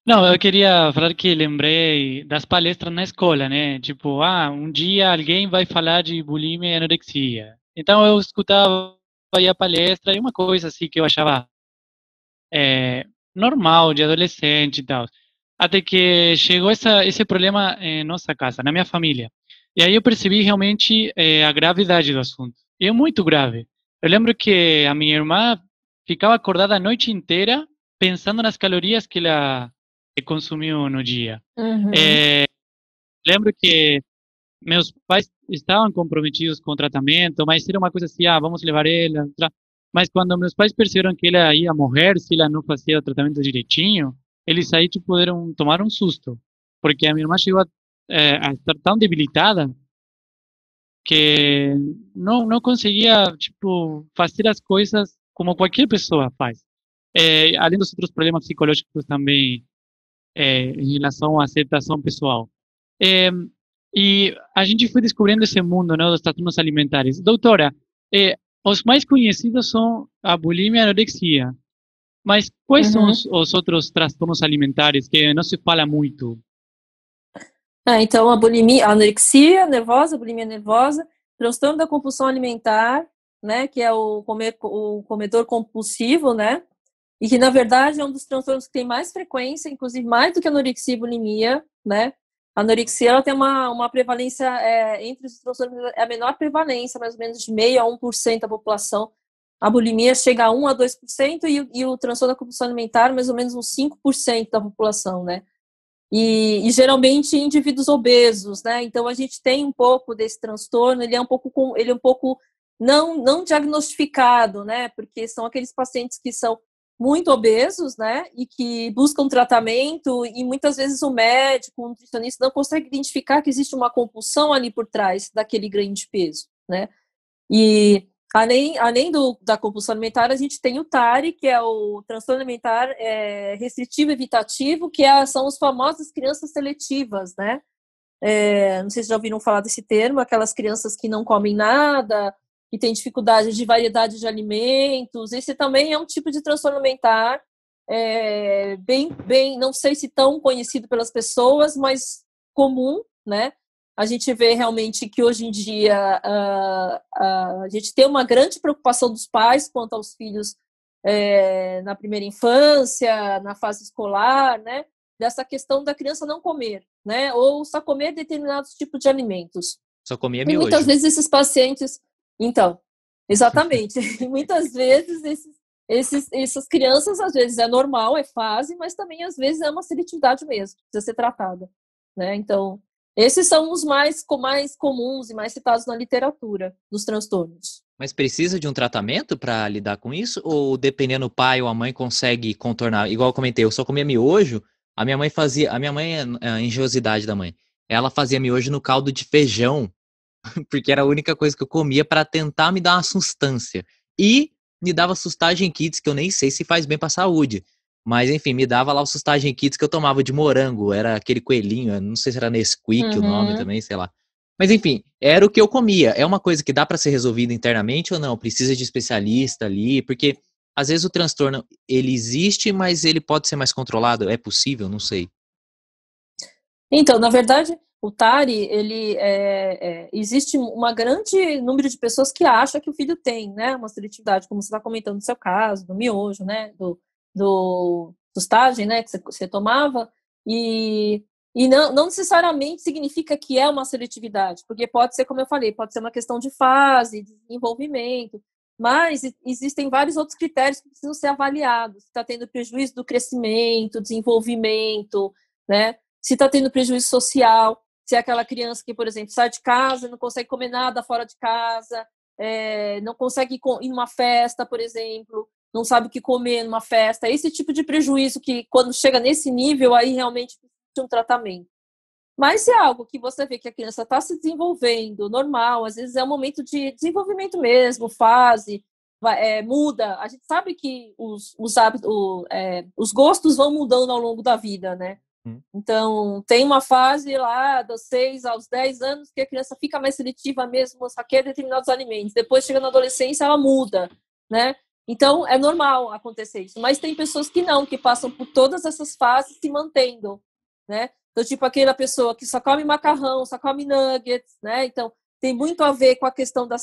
Não, eu queria falar que lembrei das palestras na escola, né? Tipo, um dia alguém vai falar de bulimia e anorexia. Então eu escutava aí a palestra e uma coisa assim que eu achava normal de adolescente e tal. Até que chegou esse problema em nossa casa, na minha família. E aí eu percebi realmente a gravidade do assunto. E é muito grave. Eu lembro que a minha irmã ficava acordada a noite inteira pensando nas calorias que ela consumiu no dia. Lembro que meus pais estavam comprometidos com o tratamento, mas era uma coisa assim, vamos levar ela. Mas quando meus pais perceberam que ela ia morrer se ela não fazia o tratamento direitinho, eles aí puderam tomar um susto, porque a minha irmã chegou a estar tão debilitada que não conseguia fazer as coisas como qualquer pessoa faz. Além dos outros problemas psicológicos também em relação à aceitação pessoal. E a gente foi descobrindo esse mundo, né, dos transtornos alimentares. Doutora, os mais conhecidos são a bulimia e a anorexia. Mas quais são Uhum. os outros transtornos alimentares que não se fala muito? Então, a bulimia, a anorexia nervosa, a bulimia nervosa, transtorno da compulsão alimentar, né, que é o comedor compulsivo, né, e que, na verdade, é um dos transtornos que tem mais frequência, inclusive mais do que a anorexia e bulimia, né. A anorexia, ela tem uma prevalência, entre os transtornos, é a menor prevalência, mais ou menos de 0,5% a 1% da população. A bulimia chega a 1% a 2%, e o transtorno da compulsão alimentar, mais ou menos uns 5% da população, né. E geralmente indivíduos obesos, né? Então a gente tem um pouco desse transtorno, ele é um pouco não diagnosticado, né? Porque são aqueles pacientes que são muito obesos, né? E que buscam tratamento, e muitas vezes o médico, o nutricionista não consegue identificar que existe uma compulsão ali por trás daquele ganho de peso, né? E além da compulsão alimentar, a gente tem o TARI, que é o transtorno alimentar restritivo evitativo, que são as famosas crianças seletivas, né? Não sei se já ouviram falar desse termo, aquelas crianças que não comem nada, que têm dificuldade de variedade de alimentos. Esse também é um tipo de transtorno alimentar, bem, não sei se tão conhecido pelas pessoas, mas comum, né? A gente vê realmente que hoje em dia a gente tem uma grande preocupação dos pais quanto aos filhos na primeira infância, na fase escolar, né? Dessa questão da criança não comer, né? Ou só comer determinados tipos de alimentos. Só comia E muitas miojo. vezes esses pacientes... Então, exatamente. E muitas vezes essas crianças, às vezes é normal, é fase, mas também às vezes é uma seletividade mesmo, precisa ser tratada, né? Então, esses são os mais comuns e mais citados na literatura dos transtornos. Mas precisa de um tratamento para lidar com isso? Ou dependendo do pai ou a mãe consegue contornar? Igual eu comentei, eu só comia miojo. A minha mãe, a engenhosidade da mãe, ela fazia miojo no caldo de feijão, porque era a única coisa que eu comia para tentar me dar uma sustância. E me dava Sustagem Kids, que eu nem sei se faz bem para a saúde. Mas enfim, me dava lá o Sustagem Kids que eu tomava de morango, era aquele coelhinho, não sei se era Nesquik o nome também, sei lá. Mas enfim, era o que eu comia. É uma coisa que dá para ser resolvida internamente ou não? Precisa de especialista ali? Porque às vezes o transtorno, ele existe, mas ele pode ser mais controlado. É possível? Não sei. Então, na verdade, o TARI, existe um grande número de pessoas que acha que o filho tem, né, uma seletividade, como você está comentando no seu caso, do miojo, né, do sustagem, né, que você tomava, e não necessariamente significa que é uma seletividade, porque pode ser, como eu falei, pode ser uma questão de fase, de desenvolvimento, mas existem vários outros critérios que precisam ser avaliados. Se está tendo prejuízo do crescimento, desenvolvimento, né, se está tendo prejuízo social, se é aquela criança que, por exemplo, sai de casa, não consegue comer nada fora de casa, não consegue ir numa festa, por exemplo, não sabe o que comer numa festa. Esse tipo de prejuízo que, quando chega nesse nível, aí realmente precisa de um tratamento. Mas se é algo que você vê que a criança está se desenvolvendo, normal, às vezes é um momento de desenvolvimento mesmo, fase, muda. A gente sabe que os hábitos, os gostos vão mudando ao longo da vida, né? Então, tem uma fase lá dos 6 aos 10 anos que a criança fica mais seletiva mesmo, só quer determinados alimentos. Depois, chega na adolescência, ela muda, né? Então, é normal acontecer isso. Mas tem pessoas que não, que passam por todas essas fases se mantendo, né? Então, tipo, aquela pessoa que só come macarrão, só come nuggets, né? Então, tem muito a ver com a questão da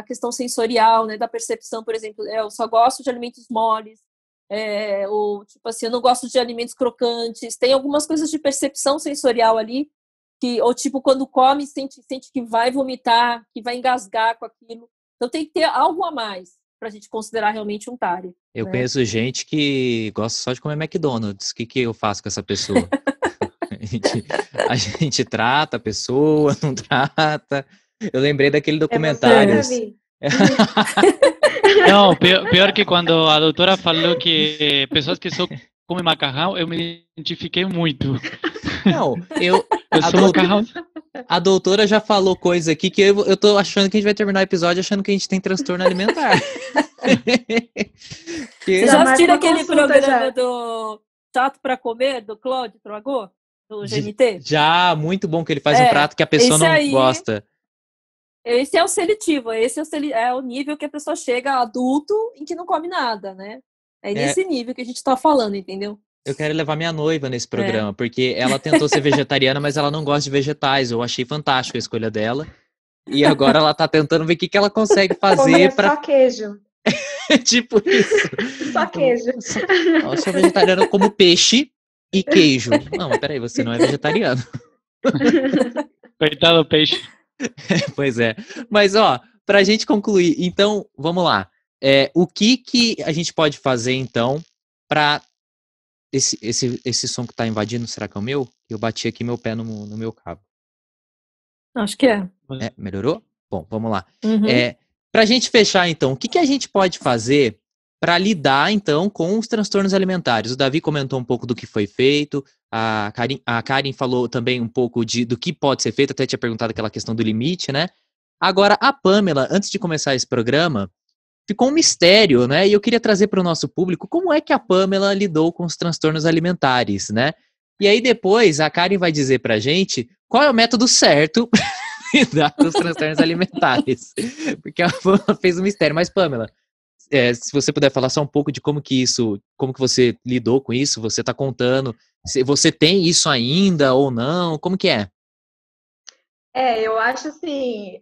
questão sensorial, né? Da percepção, por exemplo, eu só gosto de alimentos moles, ou tipo assim, eu não gosto de alimentos crocantes. Tem algumas coisas de percepção sensorial ali, ou tipo, quando come, sente que vai vomitar, que vai engasgar com aquilo. Então tem que ter algo a mais para a gente considerar realmente um TARI. Eu né? conheço gente que gosta só de comer McDonald's. O que eu faço com essa pessoa? a gente trata a pessoa, não trata. Eu lembrei daquele documentário. Não, pior que quando a doutora falou que pessoas que só comem macarrão, eu me identifiquei muito. Não, a doutora já falou coisa aqui que eu tô achando que a gente vai terminar o episódio achando que a gente tem transtorno alimentar. Você já assistiu aquele programa do Chato pra Comer, do Claude Troagô? O GMT? Já, muito bom que ele faz um prato que a pessoa não gosta. Esse é o seletivo, é o nível que a pessoa chega adulto em que não come nada, né? É nesse nível que a gente tá falando, entendeu? Eu quero levar minha noiva nesse programa, porque ela tentou ser vegetariana, mas ela não gosta de vegetais. Eu achei fantástico a escolha dela. E agora ela tá tentando ver o que ela consegue fazer Só queijo. Tipo isso. Só queijo. Eu sou vegetariano, como peixe e queijo. Não, mas peraí, você não é vegetariano. Coitado do peixe. Pois é. Mas, pra gente concluir, então, vamos lá. O que a gente pode fazer, então, pra... Esse som que tá invadindo, será que é o meu? Eu bati aqui meu pé no meu cabo. Acho que é. Melhorou? Bom, vamos lá. Uhum. Pra gente fechar, então, o que a gente pode fazer para lidar, então, com os transtornos alimentares? O Davi comentou um pouco do que foi feito, a Karen falou também um pouco do que pode ser feito, até tinha perguntado aquela questão do limite, né? Agora, a Pamela, antes de começar esse programa, ficou um mistério, né? E eu queria trazer para o nosso público como é que a Pamela lidou com os transtornos alimentares, né? E aí depois a Karen vai dizer pra gente qual é o método certo para lidar com os transtornos alimentares. Porque a Pamela fez um mistério. Mas, Pamela, se você puder falar só um pouco de como que você lidou com isso, você tá contando, se você tem isso ainda ou não, como que é? Eu acho assim,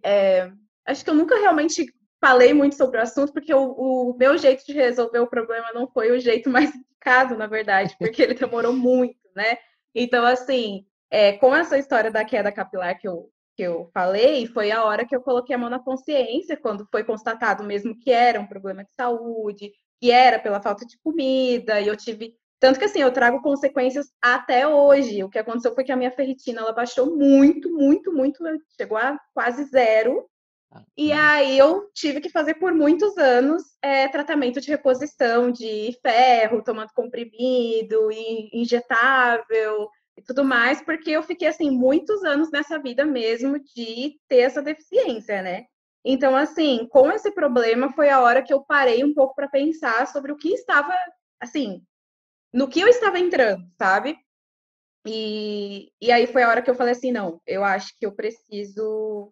acho que eu nunca realmente falei muito sobre o assunto, porque o meu jeito de resolver o problema não foi o jeito mais indicado, na verdade, porque ele demorou muito, né? Então, assim, com essa história da queda capilar que eu falei, foi a hora que eu coloquei a mão na consciência, quando foi constatado mesmo que era um problema de saúde, que era pela falta de comida, e eu tive... Tanto que, assim, eu trago consequências até hoje. O que aconteceu foi que a minha ferritina, ela baixou muito, muito, muito, chegou a quase zero. E aí eu tive que fazer por muitos anos tratamento de reposição de ferro, tomando comprimido, injetável e tudo mais, porque eu fiquei, assim, muitos anos nessa vida mesmo de ter essa deficiência, né? Então, assim, com esse problema foi a hora que eu parei um pouco para pensar sobre o que estava, assim, no que eu estava entrando, sabe? E aí foi a hora que eu falei assim, não, eu acho que eu preciso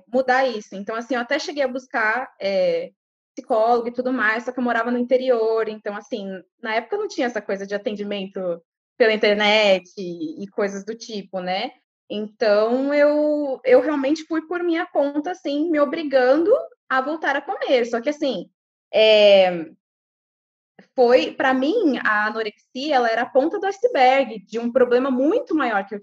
mudar isso. Então, assim, eu até cheguei a buscar psicólogo e tudo mais, só que eu morava no interior, então, assim, na época não tinha essa coisa de atendimento pela internet e coisas do tipo, né? Então, eu realmente fui por minha conta, assim, me obrigando a voltar a comer. Só que, assim, para mim, a anorexia, ela era a ponta do iceberg de um problema muito maior que eu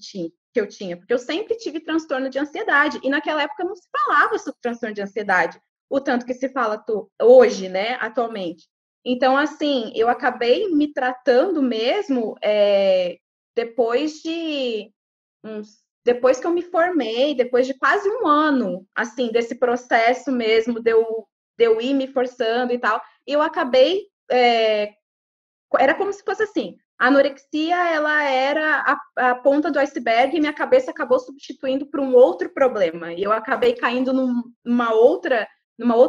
tinha, porque eu sempre tive transtorno de ansiedade, e naquela época não se falava sobre transtorno de ansiedade, o tanto que se fala hoje, né, atualmente. Então, assim, eu acabei me tratando mesmo depois que eu me formei, depois de quase um ano, assim, desse processo mesmo de eu ir me forçando e tal, e eu acabei era como se fosse assim, a anorexia, ela era a ponta do iceberg e minha cabeça acabou substituindo por um outro problema. E eu acabei caindo numa outra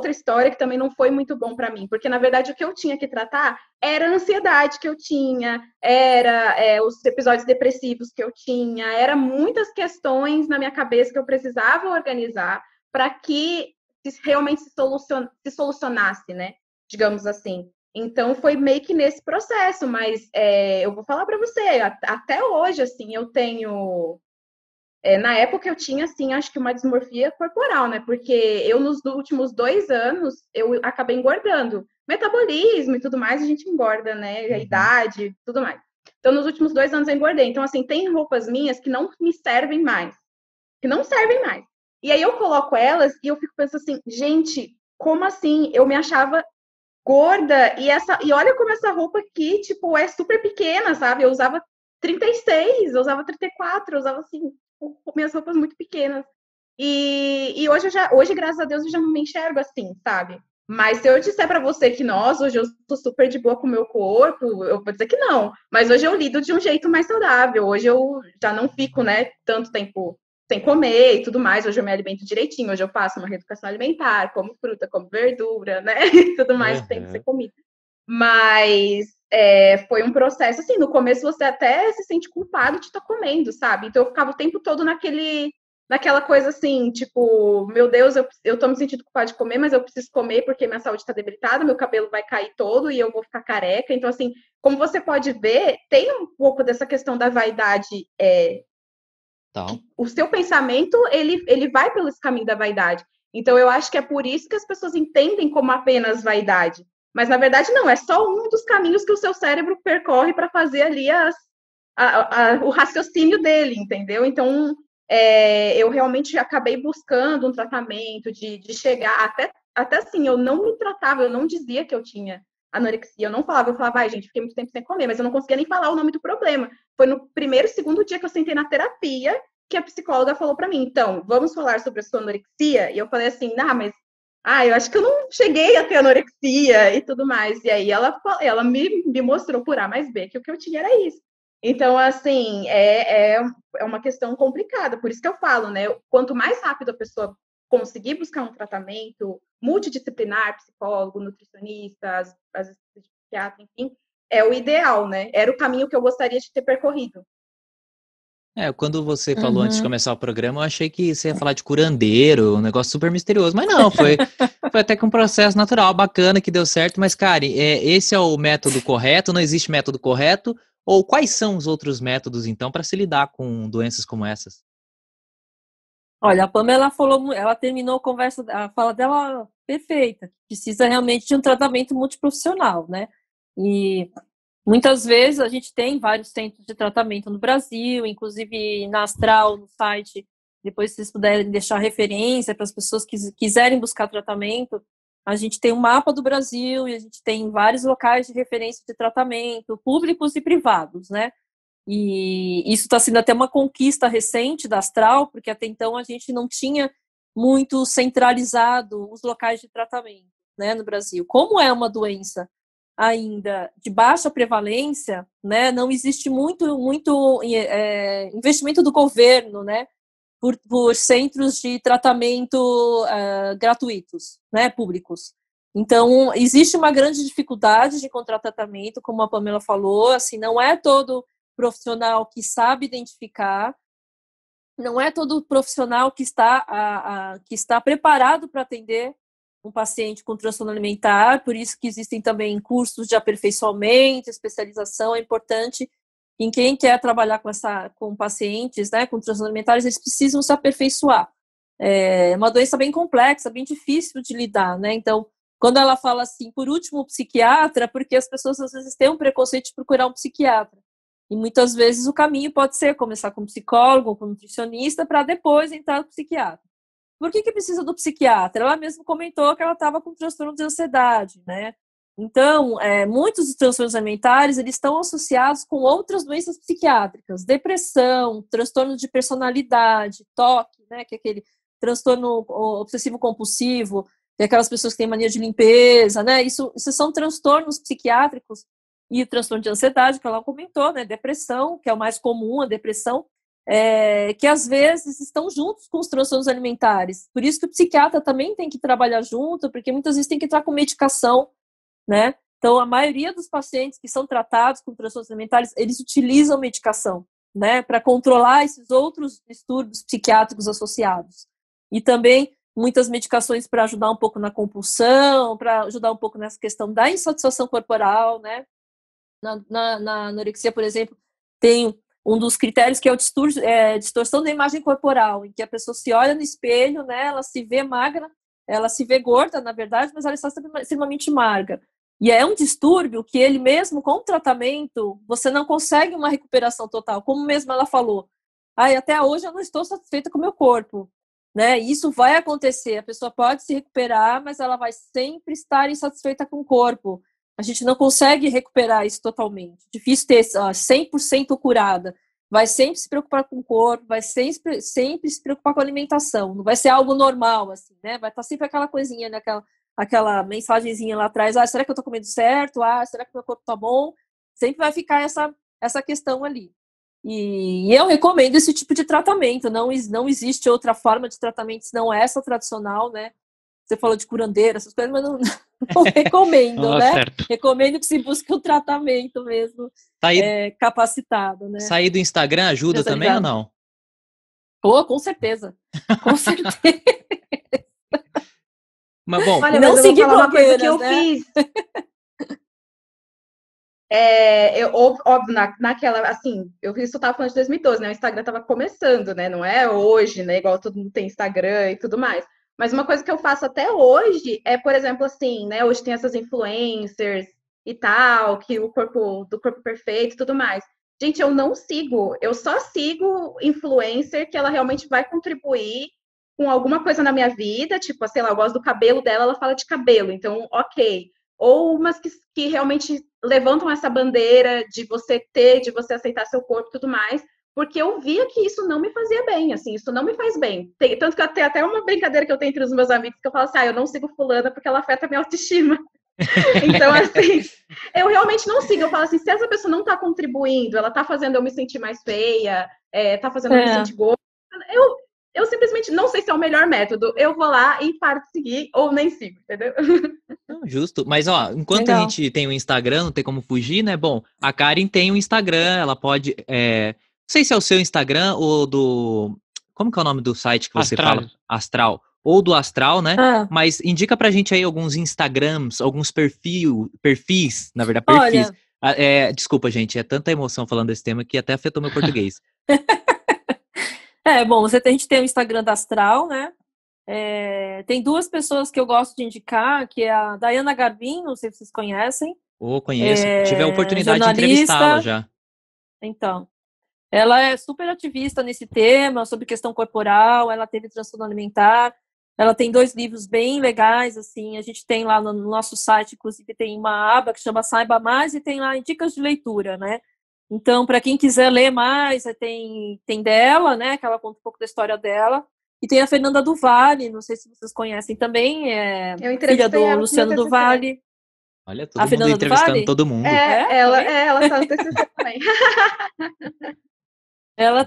história que também não foi muito bom para mim, porque na verdade o que eu tinha que tratar era a ansiedade que eu tinha, era os episódios depressivos que eu tinha, era muitas questões na minha cabeça que eu precisava organizar para que realmente se solucionasse, né? Digamos assim. Então, foi meio que nesse processo, mas eu vou falar para você, até hoje, assim, eu tenho... na época eu tinha, assim, acho que uma dismorfia corporal, né? Porque eu, nos últimos 2 anos, eu acabei engordando. Metabolismo e tudo mais, a gente engorda, né? A idade, tudo mais. Então, nos últimos 2 anos eu engordei. Então, assim, tem roupas minhas que não me servem mais. Que não servem mais. E aí eu coloco elas e eu fico pensando assim, gente, como assim? Eu me achava gorda, e olha como essa roupa aqui, tipo, é super pequena, sabe? Eu usava 36, eu usava 34, eu usava, assim, minhas roupas muito pequenas. E hoje, graças a Deus, eu já não me enxergo assim, sabe? Mas se eu disser pra você que, nossa, hoje eu sou super de boa com o meu corpo, eu vou dizer que não. Mas hoje eu lido de um jeito mais saudável. Hoje eu já não fico, né, tanto tempo sem comer e tudo mais. Hoje eu me alimento direitinho. Hoje eu faço uma reeducação alimentar, como fruta, como verdura, né? E tudo mais que tem que ser comido. Mas foi um processo, assim, no começo você até se sente culpado de estar comendo, sabe? Então eu ficava o tempo todo naquela coisa assim, tipo, meu Deus, eu tô me sentindo culpada de comer, mas eu preciso comer porque minha saúde tá debilitada, meu cabelo vai cair todo e eu vou ficar careca. Então, assim, como você pode ver, tem um pouco dessa questão da vaidade, o seu pensamento, ele vai pelo caminho da vaidade. Então, eu acho que é por isso que as pessoas entendem como apenas vaidade. Mas, na verdade, não, é só um dos caminhos que o seu cérebro percorre para fazer ali o raciocínio dele, entendeu? Então, eu realmente acabei buscando um tratamento de chegar, até assim, eu não me tratava, eu não dizia que eu tinha anorexia, eu falava, ai, gente, fiquei muito tempo sem comer, mas eu não conseguia nem falar o nome do problema. Foi no primeiro, segundo dia que eu sentei na terapia que a psicóloga falou para mim, então, vamos falar sobre a sua anorexia? E eu falei assim, mas eu acho que eu não cheguei a ter anorexia e tudo mais. E aí ela me mostrou por A mais B que o que eu tinha era isso. Então, assim, é uma questão complicada. Por isso que eu falo, né? Quanto mais rápido a pessoa conseguir buscar um tratamento multidisciplinar, psicólogo, nutricionista, às vezes psiquiatra, enfim, é o ideal, né? Era o caminho que eu gostaria de ter percorrido. Quando você falou antes de começar o programa, eu achei que você ia falar de curandeiro, um negócio super misterioso, mas não, foi até que um processo natural, bacana, que deu certo, mas, Karen, esse é o método correto, não existe método correto, ou quais são os outros métodos, então, para se lidar com doenças como essas? Olha, a Pamela falou, ela terminou a fala dela perfeita, precisa realmente de um tratamento multiprofissional, né? E muitas vezes a gente tem vários centros de tratamento no Brasil, inclusive na Astral, no site, depois se vocês puderem deixar referência para as pessoas que quiserem buscar tratamento, a gente tem um mapa do Brasil e a gente tem vários locais de referência de tratamento, públicos e privados, né? E isso está sendo até uma conquista recente da Astral, porque até então a gente não tinha muito centralizado os locais de tratamento, né, no Brasil. Como é uma doença ainda de baixa prevalência, né, não existe muito investimento do governo, né, por centros de tratamento gratuitos, né, públicos. Então, existe uma grande dificuldade de encontrar tratamento, como a Pamela falou, assim, não é todo profissional que sabe identificar, não é todo profissional que está preparado para atender um paciente com transtorno alimentar, por isso que existem também cursos de aperfeiçoamento, especialização, é importante em quem quer trabalhar com pacientes, né, com transtornos alimentares, eles precisam se aperfeiçoar. É uma doença bem complexa, bem difícil de lidar, né, então, quando ela fala assim, por último, o psiquiatra, porque as pessoas às vezes têm um preconceito de procurar um psiquiatra. E muitas vezes o caminho pode ser começar com psicólogo, com nutricionista, para depois entrar no psiquiatra. Por que precisa do psiquiatra? Ela mesma comentou que ela estava com transtorno de ansiedade, né? Então, muitos dos transtornos alimentares, eles estão associados com outras doenças psiquiátricas, depressão, transtorno de personalidade, TOC, né, que é aquele transtorno obsessivo-compulsivo, que é aquelas pessoas que têm mania de limpeza, né? Isso são transtornos psiquiátricos. E o transtorno de ansiedade, que ela comentou, né? Depressão, que é o mais comum, a depressão, que às vezes estão juntos com os transtornos alimentares. Por isso que o psiquiatra também tem que trabalhar junto, porque muitas vezes tem que entrar com medicação, né? Então, a maioria dos pacientes que são tratados com transtornos alimentares, eles utilizam medicação, né? Para controlar esses outros distúrbios psiquiátricos associados. E também muitas medicações para ajudar um pouco na compulsão, para ajudar um pouco nessa questão da insatisfação corporal, né? Na anorexia, por exemplo, tem um dos critérios que é a distorção da imagem corporal, em que a pessoa se olha no espelho, né, ela se vê magra, ela se vê gorda, na verdade, mas ela está extremamente magra. E é um distúrbio que ele mesmo, com o tratamento, você não consegue uma recuperação total, como mesmo ela falou. Até hoje eu não estou satisfeita com o meu corpo. Né? Isso vai acontecer, a pessoa pode se recuperar, mas ela vai sempre estar insatisfeita com o corpo. A gente não consegue recuperar isso totalmente. Difícil ter 100% curada. Vai sempre se preocupar com o corpo, vai sempre se preocupar com a alimentação. Não vai ser algo normal, assim, né? Vai estar sempre aquela coisinha, né? aquela mensagenzinha lá atrás. Será que eu estou comendo certo? Será que meu corpo está bom? Sempre vai ficar essa questão ali. E eu recomendo esse tipo de tratamento. Não existe outra forma de tratamento senão essa tradicional, né? você falou de curandeira, essas coisas, mas não recomendo, né? Certo. Recomendo que se busque um tratamento mesmo capacitado, né? Sair do Instagram ajuda também ou não? Com certeza. Com certeza. Mas bom, Olha, não mas eu vou seguir falar uma coisa que eu blogueiras, né? fiz. Óbvio, naquela, assim, isso eu tava falando de 2012, né? O Instagram tava começando, né? Não é hoje, né? Igual todo mundo tem Instagram e tudo mais. Mas uma coisa que eu faço até hoje é, por exemplo, assim, né? Hoje tem essas influencers e tal, que do corpo perfeito e tudo mais. Gente, eu só sigo influencer que ela realmente vai contribuir com alguma coisa na minha vida, tipo, sei lá, eu gosto do cabelo dela, ela fala de cabelo, então, ok. Ou umas que realmente levantam essa bandeira de você aceitar seu corpo e tudo mais, porque eu via que isso não me fazia bem, assim, isso não me faz bem. Tanto que tem até uma brincadeira que eu tenho entre os meus amigos, que eu falo assim, eu não sigo fulana porque ela afeta a minha autoestima. Então, assim, eu realmente não sigo. Eu falo assim, se essa pessoa não tá contribuindo, ela tá fazendo eu me sentir mais feia, tá fazendo eu me sentir gorda, eu simplesmente não sei se é o melhor método. Eu vou lá e paro de seguir ou nem sigo, entendeu? Não, justo. Mas, ó, enquanto Legal. a gente tem o Instagram, não tem como fugir, né? Bom, a Karen tem o Instagram, ela pode... não sei se é o seu Instagram ou do... Como que é o nome do site que você Astral. fala? Astral. Ou do Astral, né? Ah, Mas indica pra gente aí alguns Instagrams, alguns perfis, na verdade, perfis. olha, Desculpa, gente, é tanta emoção falando desse tema que até afetou meu português. bom, a gente tem o Instagram da Astral, né? Tem duas pessoas que eu gosto de indicar, que é a Dayana Garbin, não sei se vocês conhecem. Conheço. Tive a oportunidade de Jornalista. entrevistá-la já. Então, ela é super ativista nesse tema, sobre questão corporal, ela teve transtorno alimentar, ela tem 2 livros bem legais, assim, a gente tem lá no nosso site, inclusive tem uma aba que chama Saiba Mais e tem lá dicas de leitura, né? Então, para quem quiser ler mais, tem dela, né, que ela conta um pouco da história dela, e tem a Fernanda do Vale, não sei se vocês conhecem também, filha do ela Luciano do Vale. Olha, A todo mundo Fernanda do entrevistando Vale? todo mundo. Ela tá no TCC também. Ela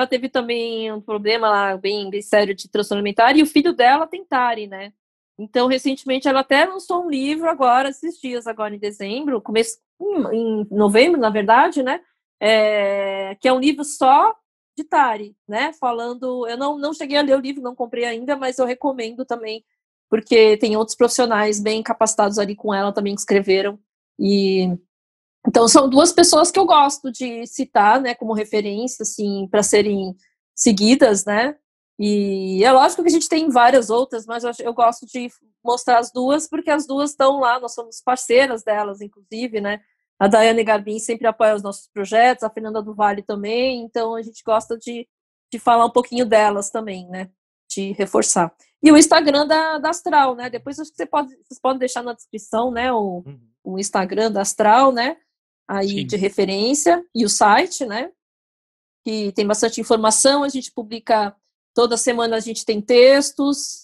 teve também um problema lá bem sério de transtorno alimentar, e o filho dela tem TARI, né? Então, recentemente, ela até lançou um livro agora, esses dias, agora em dezembro, em novembro, na verdade, né? Que é um livro só de TARI, né? Falando... Eu não cheguei a ler o livro, não comprei ainda, mas eu recomendo também, porque tem outros profissionais bem capacitados ali com ela também que escreveram. Então, são 2 pessoas que eu gosto de citar, né, como referência, assim, para serem seguidas, né? E é lógico que a gente tem várias outras, mas eu gosto de mostrar as 2, porque as 2 estão lá, nós somos parceiras delas, inclusive, né? A Daiane Garbin sempre apoia os nossos projetos, a Fernanda do Vale também, então a gente gosta de falar um pouquinho delas também, né? De reforçar. E o Instagram da Astral, né? Depois acho que vocês podem deixar na descrição, né? O Instagram da Astral, né? Aí Sim. de referência, e o site, né, que tem bastante informação, a gente publica, toda semana a gente tem textos,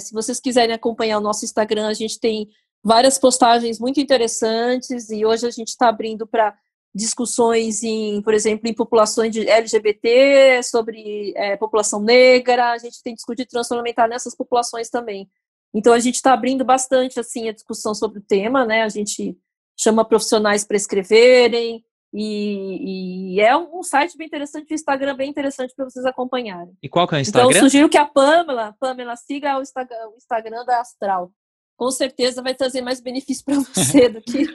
se vocês quiserem acompanhar o nosso Instagram, a gente tem várias postagens muito interessantes, e hoje a gente está abrindo para discussões por exemplo, em populações de LGBT, sobre população negra, a gente tem discutido transtorno alimentar nessas populações também. Então a gente está abrindo bastante, assim, a discussão sobre o tema, né, a gente chama profissionais para escreverem, e é um site bem interessante, um Instagram bem interessante para vocês acompanharem. E qual que é o Então, Instagram? eu sugiro que a Pamela siga o Instagram da Astral. Com certeza vai trazer mais benefício para você do que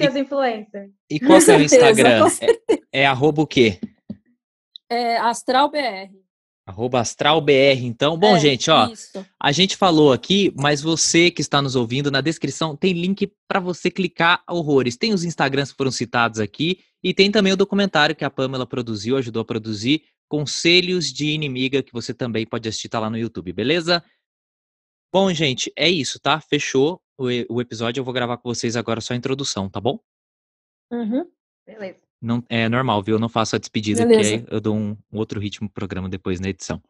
as influencers. E qual que é o Instagram? Com certeza. É arroba o quê? AstralBR. @astralbr, então. Bom, gente, ó, isso. a gente falou aqui, mas você que está nos ouvindo, na descrição tem link para você clicar horrores. Tem os Instagrams que foram citados aqui e tem também o documentário que a Pamela produziu, ajudou a produzir, Conselhos de Inimiga, que você também pode assistir, tá lá no YouTube, beleza? Bom, gente, é isso, tá? Fechou o episódio, eu vou gravar com vocês agora só a introdução, tá bom? Beleza. Não, é normal, viu? Eu não faço a despedida, Beleza. que aí eu dou um outro ritmo pro programa depois na edição.